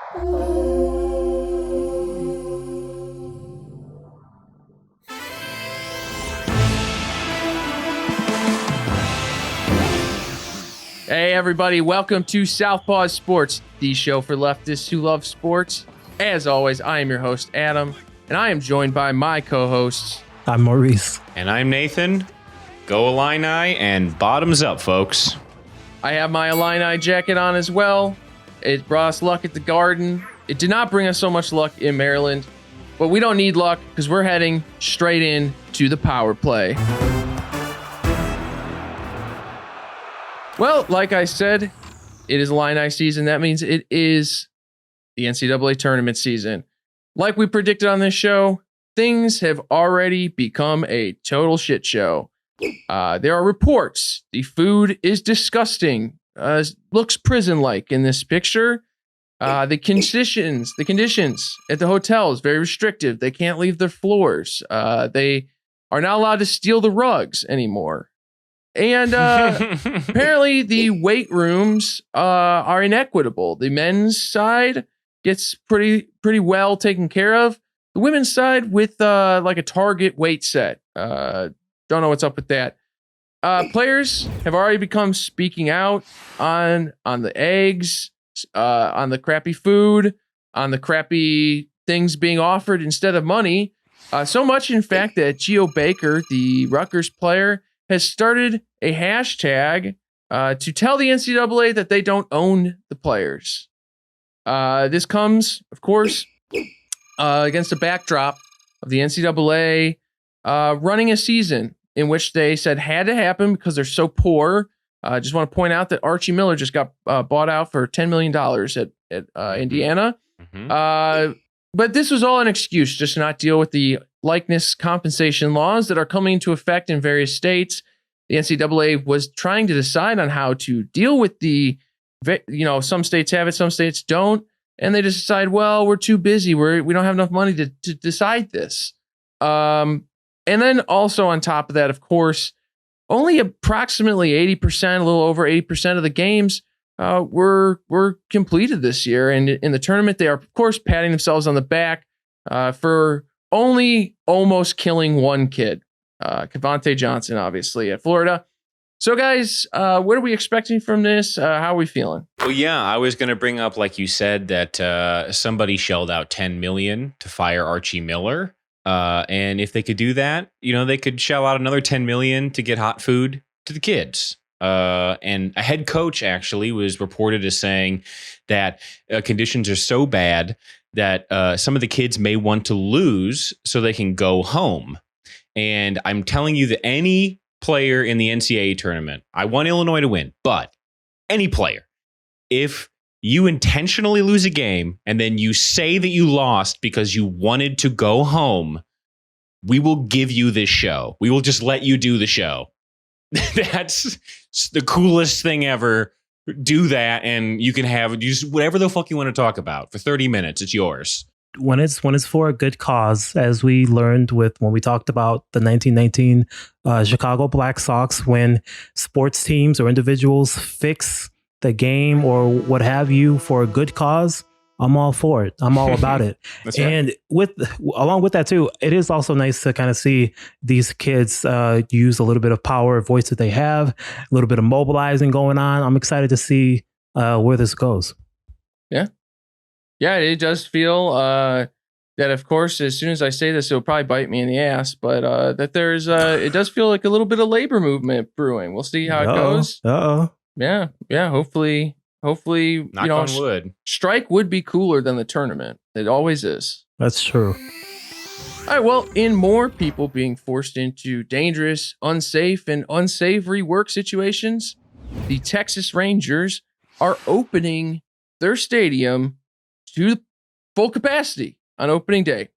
Hey everybody, welcome to Southpaws Sports, the show for leftists who love sports. As always, I am your host, Adam, and I am joined by my co-hosts. I'm Maurice. And I'm Nathan. Go Illini and bottoms up, folks. I have my Illini jacket on as well. It brought us luck at the Garden. It did not bring us so much luck in Maryland, but we don't need luck because we're heading straight in to the power play. Well, like I said, it is Illini season. That means it is the NCAA tournament season. Like we predicted on this show, things have already become a total shit show. There are reports. The food is disgusting. Looks prison-like in this picture. The conditions at the hotels very restrictive. They can't leave their floors. They are not allowed to steal the rugs anymore. And apparently the weight rooms are inequitable. The men's side gets pretty well taken care of. The women's side with like a target weight set. Don't know what's up with that. Players have already become speaking out on the eggs, on the crappy food, on the crappy things being offered instead of money. So much, in fact, that Geo Baker, the Rutgers player, has started a hashtag to tell the NCAA that they don't own the players. This comes, of course, against the backdrop of the NCAA running a season in which they said had to happen because they're so poor. I just want to point out that Archie Miller just got bought out for $10 million at Indiana. Mm-hmm. But this was all an excuse just to not deal with the likeness compensation laws that are coming into effect in various states. The NCAA was trying to decide on how to deal with some states have it, some states don't. And they just decide, well, we're too busy. We don't have enough money to decide this. And then also on top of that, of course, only approximately 80%, a little over 80% of the games were completed this year. And in the tournament, they are, of course, patting themselves on the back for only almost killing one kid, Cavante Johnson, obviously, at Florida. So, guys, what are we expecting from this? How are we feeling? Well, yeah, I was going to bring up, like you said, that somebody shelled out $10 million to fire Archie Miller. And if they could do that, they could shell out another $10 million to get hot food to the kids. And a head coach actually was reported as saying that conditions are so bad that some of the kids may want to lose so they can go home. And I'm telling you that any player in the NCAA tournament, I want Illinois to win, but any player, if you intentionally lose a game and then you say that you lost because you wanted to go home, we will give you this show. We will just let you do the show. That's the coolest thing ever. Do that and you can have just whatever the fuck you want to talk about for 30 minutes. It's yours. When it's for a good cause, as we learned when we talked about the 1919 Chicago Black Sox, when sports teams or individuals fix the game or what have you for a good cause, I'm all for it. I'm all about it. That's and right. Along with that too, it is also nice to kind of see these kids use a little bit of power, voice that they have, a little bit of mobilizing going on. I'm excited to see where this goes. Yeah, it does feel that, of course, as soon as I say this, it'll probably bite me in the ass, but that there's it does feel like a little bit of labor movement brewing. We'll see how it goes. Yeah. Hopefully, Knock on wood. Strike would be cooler than the tournament. It always is. That's true. All right. Well, in more people being forced into dangerous, unsafe, and unsavory work situations, the Texas Rangers are opening their stadium to full capacity on opening day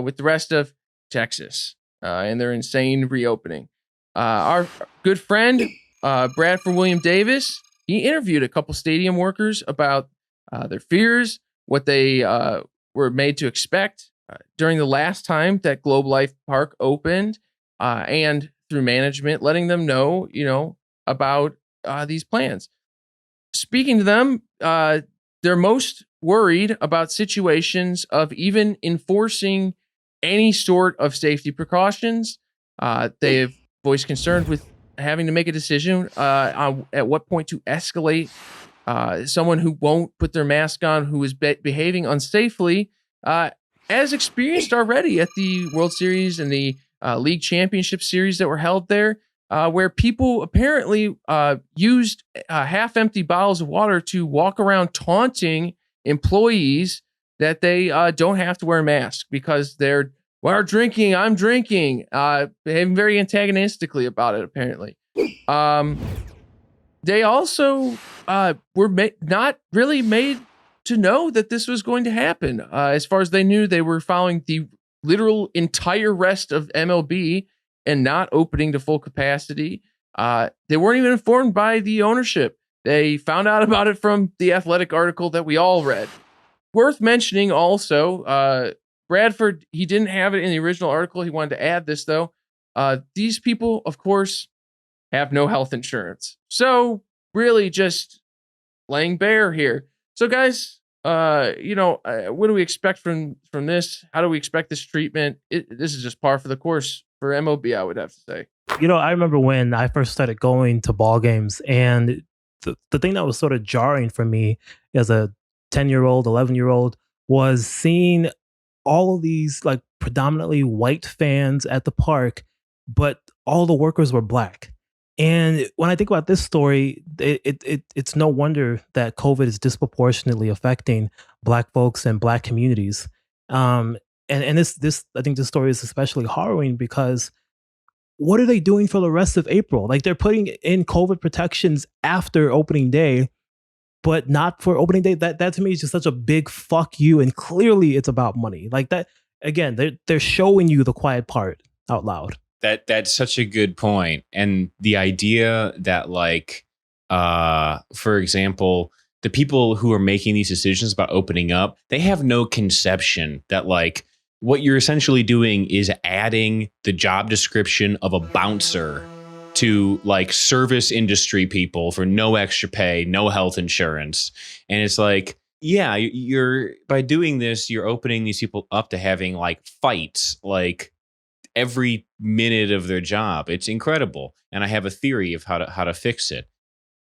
with the rest of Texas and their insane reopening. Our good friend, Bradford William Davis, he interviewed a couple stadium workers about their fears, what they were made to expect during the last time that Globe Life Park opened, and through management, letting them know, about these plans. Speaking to them, their most worried about situations of even enforcing any sort of safety precautions. They have voiced concern with having to make a decision on at what point to escalate someone who won't put their mask on, who is behaving unsafely, as experienced already at the World Series and the League Championship Series that were held there, where people apparently used half-empty bottles of water to walk around taunting employees that they don't have to wear a mask because we're drinking, I'm drinking, behaving very antagonistically about it, apparently. They also were not really made to know that this was going to happen. As far as they knew, they were following the literal entire rest of MLB and not opening to full capacity. They weren't even informed by the ownership. They found out about it from the Athletic article that we all read. Worth mentioning also, Bradford, he didn't have it in the original article. He wanted to add this, though. These people, of course, have no health insurance. So really just laying bare here. So guys, what do we expect from this? How do we expect this treatment? This is just par for the course for MLB, I would have to say. I remember when I first started going to ball games, and the thing that was sort of jarring for me as a 10-year-old, 11-year-old was seeing all of these like predominantly white fans at the park, but all the workers were black. And when I think about this story, it's no wonder that COVID is disproportionately affecting Black folks and Black communities. And this I think this story is especially harrowing because what are they doing for the rest of April? Like they're putting in COVID protections after opening day, but not for opening day. That to me is just such a big fuck you. And clearly it's about money. Like that again. They're showing you the quiet part out loud. That's such a good point. And the idea that for example, the people who are making these decisions about opening up, they have no conception that what you're essentially doing is adding the job description of a bouncer to service industry people for no extra pay, no health insurance. And it's you're by doing this, you're opening these people up to having fights, every minute of their job. It's incredible. And I have a theory of how to fix it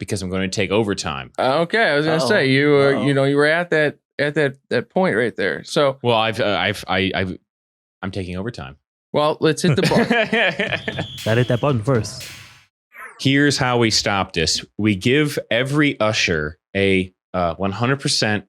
because I'm going to take overtime. Okay. I was going to say you were at that point right there. So, well, I'm taking overtime. Well, let's hit the button. Gotta hit that button first. Here's how we stop this. We give every usher a 100%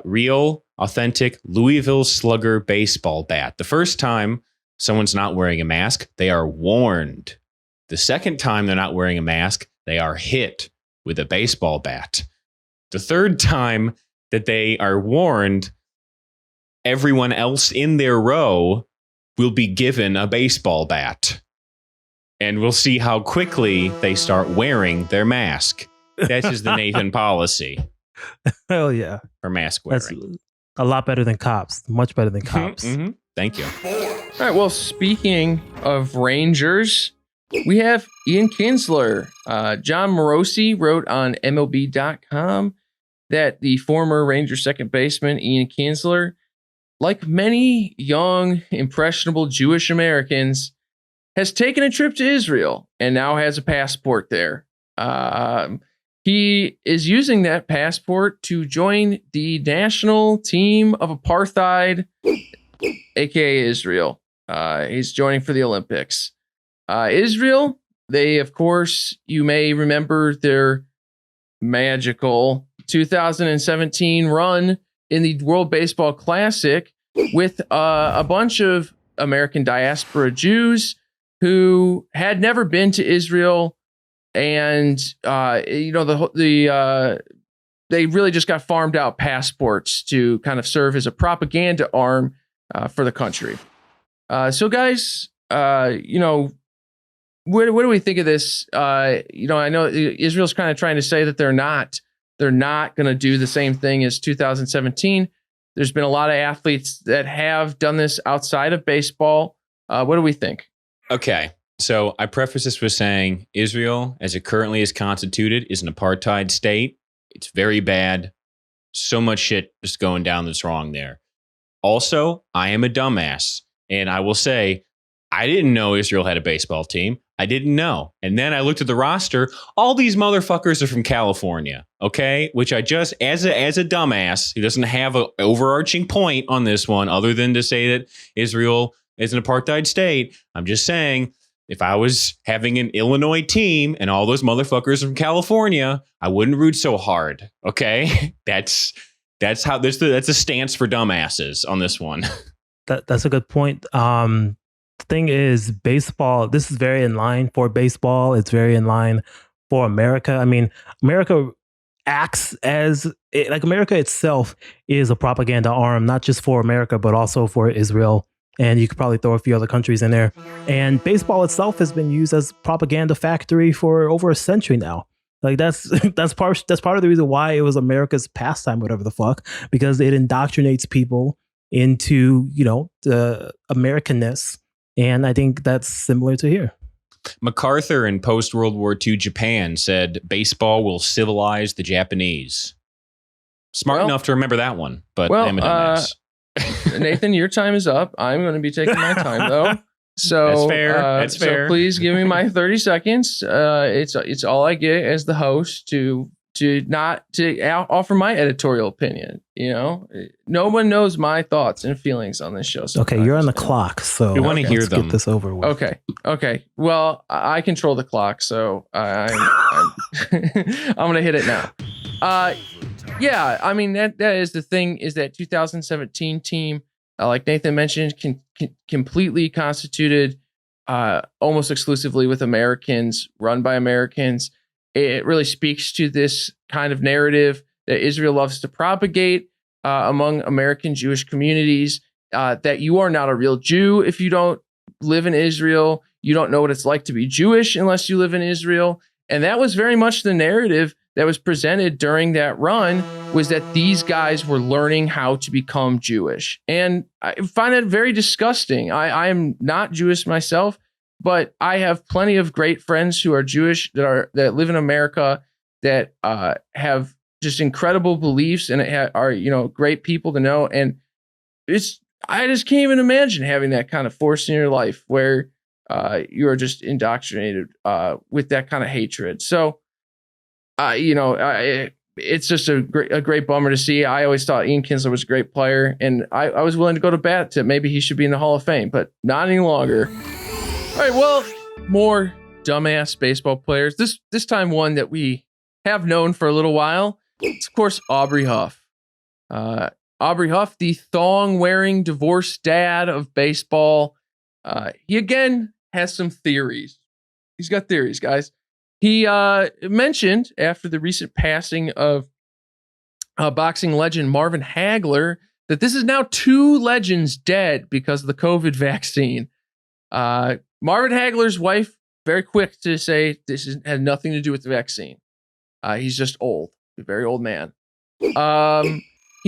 real, authentic Louisville Slugger baseball bat. The first time someone's not wearing a mask, they are warned. The second time they're not wearing a mask, they are hit with a baseball bat. The third time that they are warned, everyone else in their row will be given a baseball bat. And we'll see how quickly they start wearing their mask. That is the Nathan policy. Hell yeah. For mask wearing. That's a lot better than cops. Much better than cops. Mm-hmm. Thank you. All right. Well, speaking of Rangers, we have Ian Kinsler. John Morosi wrote on MLB.com that the former Rangers second baseman, Ian Kinsler, like many young, impressionable Jewish Americans, has taken a trip to Israel and now has a passport there. He is using that passport to join the national team of apartheid, aka Israel. He's joining for the Olympics. Israel, they, of course, you may remember their magical 2017 run in the World Baseball Classic with a bunch of American diaspora Jews who had never been to Israel, and they really just got farmed out passports to kind of serve as a propaganda arm for the country. So, guys, what do we think of this? I know Israel's kind of trying to say that they're not going to do the same thing as 2017. There's been a lot of athletes that have done this outside of baseball. What do we think? Okay, so I preface this with saying Israel, as it currently is constituted, is an apartheid state. It's very bad. So much shit just going down that's wrong there. Also, I am a dumbass. And I will say, I didn't know Israel had a baseball team. I didn't know. And then I looked at the roster. All these motherfuckers are from California. Okay. Which I just, as a dumbass who doesn't have an overarching point on this one, other than to say that Israel is an apartheid state. I'm just saying, if I was having an Illinois team and all those motherfuckers from California, I wouldn't root so hard. Okay. That's how that's a stance for dumbasses on this one. That's a good point. The thing is, baseball, this is very in line for baseball. It's very in line for America. I mean, America acts as, like, America itself is a propaganda arm, not just for America, but also for Israel. And you could probably throw a few other countries in there. And baseball itself has been used as propaganda factory for over a century now. Like, that's part of the reason why it was America's pastime, whatever the fuck, because it indoctrinates people into, the Americanness. And I think that's similar to here. MacArthur in post-World War II Japan said baseball will civilize the Japanese. Smart enough to remember that one, but I'm a dumbass. Nathan, your time is up. I'm going to be taking my time, though. So that's fair. That's fair. So please give me my 30 seconds. It's all I get as the host to offer my editorial opinion. No one knows my thoughts and feelings on this show. Okay, you're on the clock, so we want to hear them. Get this over with. Okay. Well, I control the clock, so I'm going to hit it now. Yeah, I mean that is the thing. Is that 2017 team, like Nathan mentioned, completely constituted almost exclusively with Americans, run by Americans. It really speaks to this kind of narrative that Israel loves to propagate among American Jewish communities, that you are not a real Jew if you don't live in Israel. You don't know what it's like to be Jewish unless you live in Israel. And that was very much the narrative that was presented during that run, was that these guys were learning how to become Jewish. And I find that very disgusting. I am not Jewish myself, but I have plenty of great friends who are Jewish that live in America, that have just incredible beliefs and are great people to know. And I just can't even imagine having that kind of force in your life where you are just indoctrinated with that kind of hatred. So, it's just a great bummer to see. I always thought Ian Kinsler was a great player, and I was willing to go to bat that maybe he should be in the Hall of Fame, but not any longer. All right, well, more dumbass baseball players. This time one that we have known for a little while. It's, of course, Aubrey Huff. Aubrey Huff, the thong-wearing divorced dad of baseball. He, again, has some theories. He's got theories, guys. He mentioned after the recent passing of boxing legend Marvin Hagler that this is now 2 legends dead because of the COVID vaccine. Marvin Hagler's wife, very quick to say this had nothing to do with the vaccine. He's just old, a very old man. He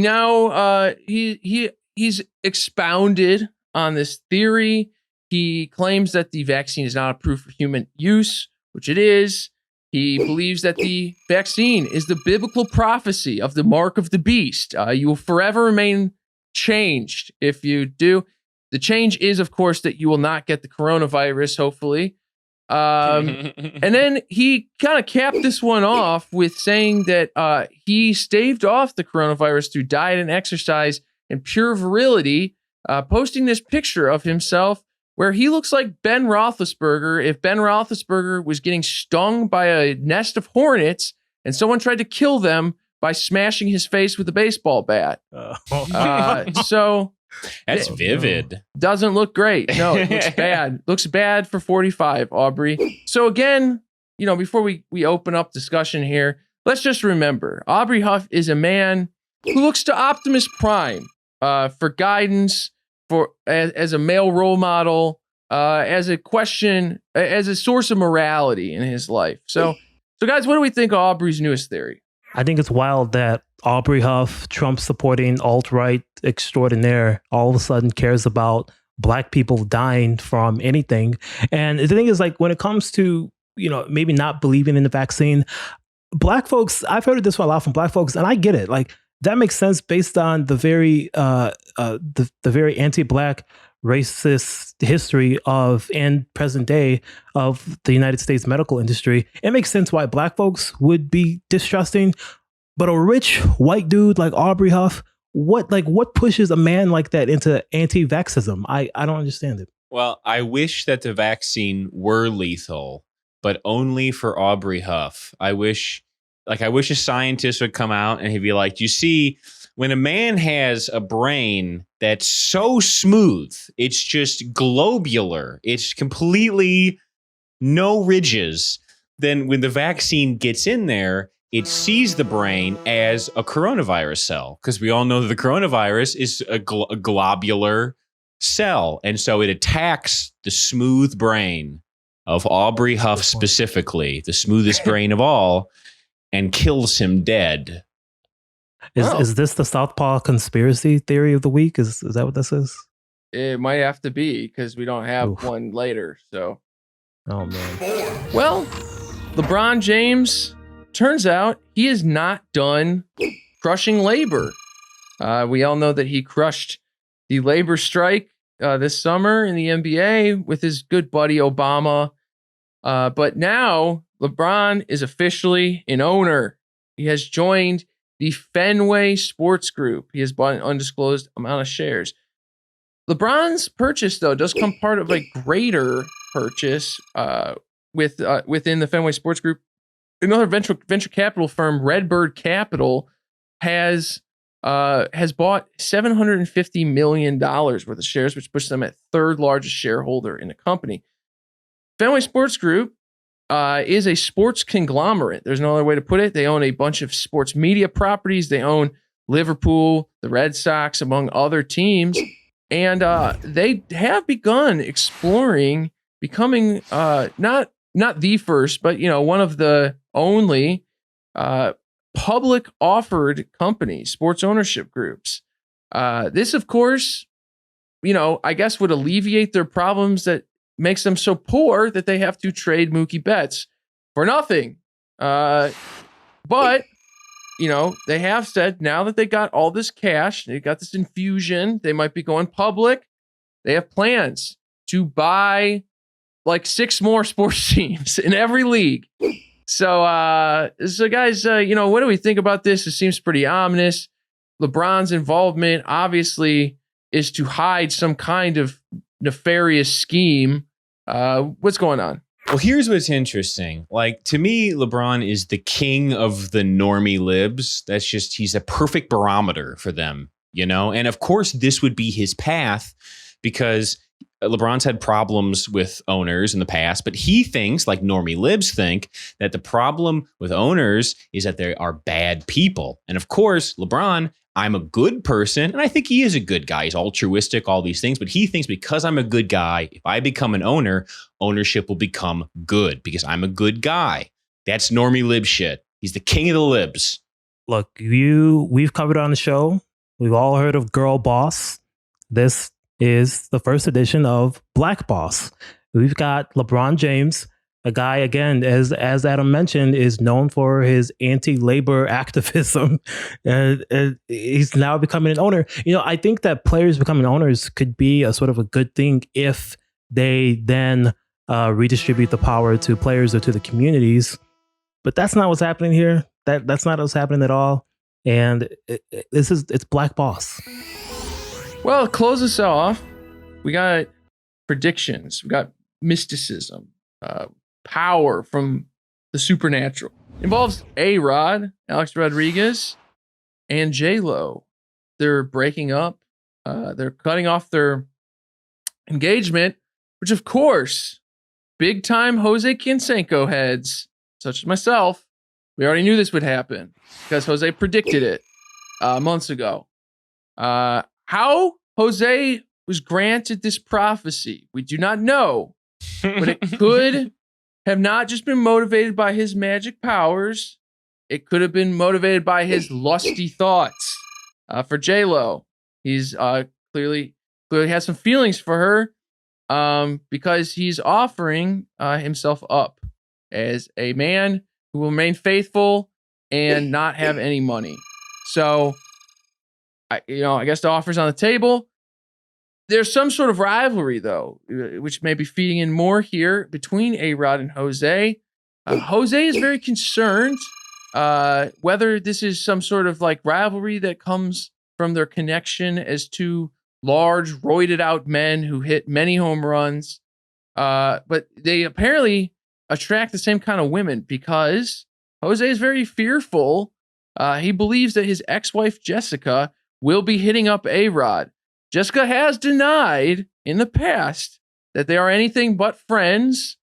now he's expounded on this theory. He claims that the vaccine is not approved for human use, which it is. He believes that the vaccine is the biblical prophecy of the mark of the beast. You will forever remain changed if you do. The change is, of course, that you will not get the coronavirus, hopefully. And then he kind of capped this one off with saying that he staved off the coronavirus through diet and exercise and pure virility, posting this picture of himself where he looks like Ben Roethlisberger if Ben Roethlisberger was getting stung by a nest of hornets and someone tried to kill them by smashing his face with a baseball bat. So that's vivid. Doesn't look great. No, it looks bad. Looks bad for 45, Aubrey. So again, before we open up discussion here, let's just remember, Aubrey Huff is a man who looks to Optimus Prime for guidance, as a male role model, as a source of morality in his life. So guys, what do we think of Aubrey's newest theory? I think it's wild that Aubrey Huff, Trump supporting alt-right extraordinaire, all of a sudden cares about black people dying from anything. And the thing is, like, when it comes to, maybe not believing in the vaccine, black folks, I've heard this a lot from black folks, and I get it. Like, that makes sense based on the very the very anti-black racist history of and present day of the United States medical industry. It makes sense why black folks would be distrusting, but a rich white dude like Aubrey Huff, what pushes a man like that into anti-vaxxism? I don't understand it. Well, I wish that the vaccine were lethal, but only for Aubrey Huff. I wish a scientist would come out and he'd be like, you see, when a man has a brain that's so smooth, it's just globular, it's completely no ridges, then when the vaccine gets in there, it sees the brain as a coronavirus cell, because we all know that the coronavirus is a globular cell. And so it attacks the smooth brain of Aubrey Huff specifically, the smoothest brain of all, and kills him dead. Is this the Southpaw conspiracy theory of the week? Is that what this is? It might have to be because we don't have one later. So, oh man. Well, LeBron James, turns out he is not done crushing labor. We all know that he crushed the labor strike this summer in the NBA with his good buddy Obama. But now LeBron is officially an owner. He has joined the Fenway Sports Group. He has bought an undisclosed amount of shares. LeBron's purchase, though, does come part of a greater purchase within the Fenway Sports Group. Another venture capital firm, Redbird Capital, has bought $750 million worth of shares, which puts them at third largest shareholder in the company. Fenway Sports Group is a sports conglomerate. There's no other way to put it. They own a bunch of sports media properties. They own Liverpool, the Red Sox, among other teams. And they have begun exploring becoming not the first, but one of the only public offered companies, sports ownership groups. This, of course, I guess would alleviate their problems that makes them so poor that they have to trade Mookie Betts for nothing. But, they have said now that they got all this cash, they got this infusion, they might be going public. They have plans to buy like 6 more sports teams in every league. So guys, what do we think about this? It seems pretty ominous. LeBron's involvement obviously is to hide some kind of nefarious scheme. What's going on? Well, here's what's interesting. Like, to me, LeBron is the king of the normie libs. He's a perfect barometer for them, And of course, this would be his path because LeBron's had problems with owners in the past, but he thinks, like normie libs think, that the problem with owners is that they are bad people. And of course, LeBron, I'm a good person, and I think he is a good guy. He's altruistic, all these things, but he thinks because I'm a good guy, if I become an owner, ownership will become good because I'm a good guy. That's normie lib shit. He's the king of the libs. Look, we've covered on the show. We've all heard of Girl Boss. This is the first edition of Black Boss. We've got LeBron James, a guy, again, as Adam mentioned, is known for his anti-labor activism. And he's now becoming an owner. I think that players becoming owners could be a sort of a good thing if they then redistribute the power to players or to the communities. But that's not what's happening here. That's not what's happening at all. And it's Black Boss. Well, close us off. We got predictions. We got mysticism. Power from the supernatural. Involves A-Rod, Alex Rodriguez, and J-Lo. They're breaking up. They're cutting off their engagement, which of course, big time Jose Canseco heads, such as myself, we already knew this would happen because Jose predicted it months ago. How Jose was granted this prophecy, we do not know, but it could have not just been motivated by his magic powers. It could have been motivated by his lusty thoughts. For J-Lo, he's clearly has some feelings for her because he's offering himself up as a man who will remain faithful and not have any money. So I guess the offer's on the table. There's some sort of rivalry, though, which may be feeding in more here between A-Rod and Jose. Jose is very concerned whether this is some sort of like rivalry that comes from their connection as two large, roided out men who hit many home runs. But they apparently attract the same kind of women because Jose is very fearful. He believes that his ex-wife, Jessica, will be hitting up A-Rod. Jessica has denied in the past that they are anything but friends.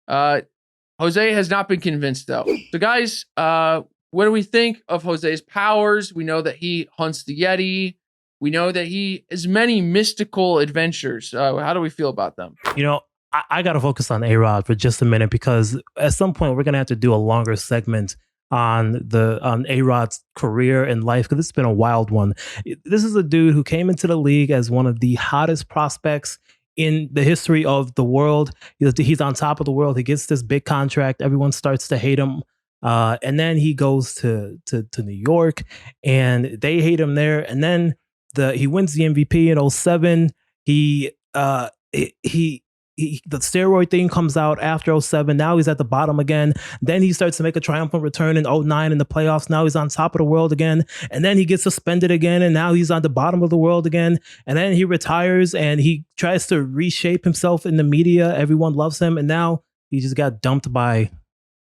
Jose has not been convinced, though. So, guys, what do we think of Jose's powers? We know that he hunts the Yeti. We know that he has many mystical adventures. How do we feel about them? I got to focus on A-Rod for just a minute because at some point we're going to have to do a longer segment on A-Rod's career and life because it's been a wild one. This is a dude who came into the league as one of the hottest prospects in the history of the world. He's on top of the world. He gets this big contract. Everyone starts to hate him. And then he goes to New York and they hate him there. And then he wins the MVP in 2007. The steroid thing comes out after 2007. Now he's at the bottom again. Then he starts to make a triumphant return in 2009 in the playoffs. Now he's on top of the world again. And then he gets suspended again. And now he's on the bottom of the world again. And then he retires and he tries to reshape himself in the media. Everyone loves him. And now he just got dumped by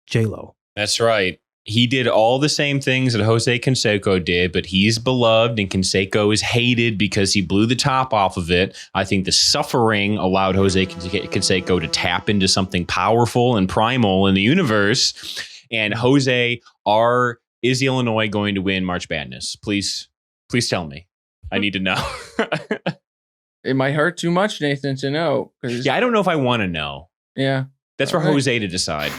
J-Lo. That's right. He did all the same things that Jose Canseco did, but he's beloved and Canseco is hated because he blew the top off of it. I think the suffering allowed Jose Canseco to tap into something powerful and primal in the universe. And Jose, is Illinois going to win March Madness? Please tell me. I need to know. It might hurt too much, Nathan, to know. Yeah, I don't know if I want to know. Yeah. That's for Jose to decide.